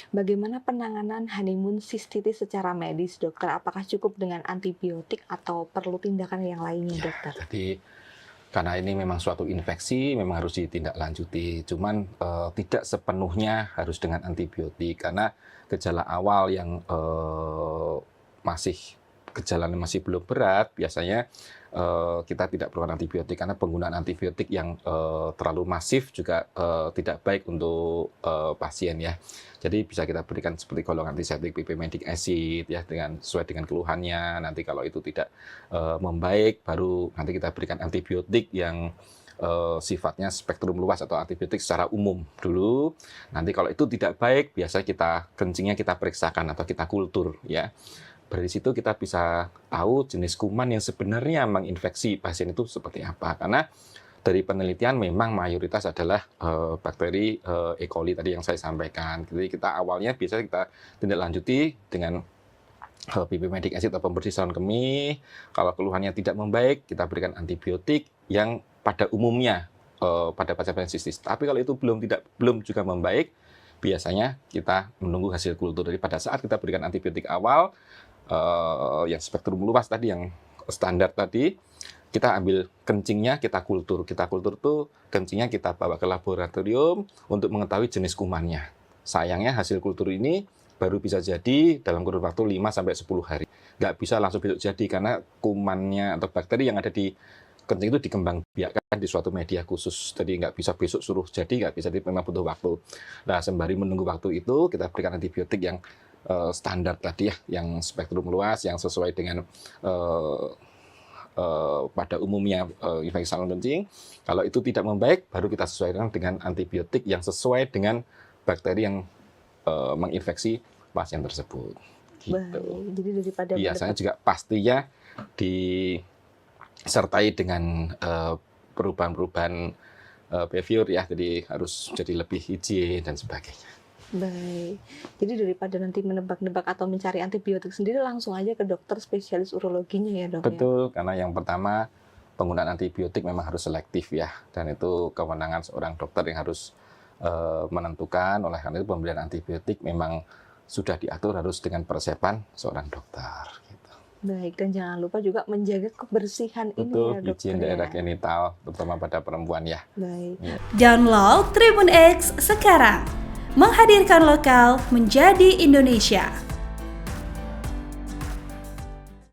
Bagaimana penanganan honeymoon sistitis secara medis, dokter? Apakah cukup dengan antibiotik atau perlu tindakan yang lainnya, Ya, dokter? jadi karena ini memang suatu infeksi, memang harus ditindaklanjuti. Cuman tidak sepenuhnya harus dengan antibiotik karena gejala awal yang masih gejalanya masih belum berat, biasanya kita tidak perlu antibiotik karena penggunaan antibiotik yang terlalu masif juga tidak baik untuk pasien ya. Jadi bisa kita berikan seperti golongan antiseptik pipimidic acid ya dengan sesuai dengan keluhannya. Nanti kalau itu tidak membaik, baru nanti kita berikan antibiotik yang sifatnya spektrum luas atau antibiotik secara umum dulu. Nanti kalau itu tidak baik, biasa kencingnya kita periksakan atau kita kultur ya. Dari situ kita bisa tahu jenis kuman yang sebenarnya menginfeksi pasien itu seperti apa. Karena dari penelitian memang mayoritas adalah bakteri E. coli tadi yang saya sampaikan. Jadi kita awalnya bisa kita tindak lanjuti dengan pipimidic acid atau pembersih saluran kemih. Kalau keluhannya tidak membaik, kita berikan antibiotik yang pada umumnya pada pasien-pasien sistis. Tapi kalau itu belum juga membaik, biasanya kita menunggu hasil kultur. Jadi pada saat kita berikan antibiotik awal, yang spektrum luas tadi, yang standar tadi, kita ambil kencingnya, kita kultur. Kita kultur tuh kencingnya kita bawa ke laboratorium untuk mengetahui jenis kumannya. Sayangnya hasil kultur ini baru bisa jadi dalam kurun waktu 5-10 hari. Nggak bisa langsung besok jadi karena kumannya atau bakteri yang ada di kencing itu dikembangbiakkan di suatu media khusus. Jadi nggak bisa besok suruh jadi, nggak bisa, jadi memang butuh waktu. Nah, sembari menunggu waktu itu, kita berikan antibiotik yang standar tadi ya, yang spektrum luas, yang sesuai dengan pada umumnya infeksi saluran kencing. Kalau itu tidak membaik, baru kita sesuaikan dengan antibiotik yang sesuai dengan bakteri yang menginfeksi pasien tersebut. Gitu. Baik, jadi daripada Biasanya juga pastinya disertai dengan perubahan-perubahan behavior ya, jadi harus jadi lebih higien dan sebagainya. Baik, jadi daripada nanti menebak-nebak atau mencari antibiotik sendiri, langsung aja ke dokter spesialis urologinya ya, Dok, ya? Betul, karena yang pertama penggunaan antibiotik memang harus selektif ya, dan itu kewenangan seorang dokter yang harus menentukan. Oleh karena itu pemberian antibiotik memang sudah diatur harus dengan persepan seorang dokter. Gitu. Baik, dan jangan lupa juga menjaga kebersihan ini Betul, ya, dokter higien daerah ya? genital, terutama pada perempuan ya. Baik. Ya. Download Tribun X sekarang, menghadirkan lokal menjadi Indonesia.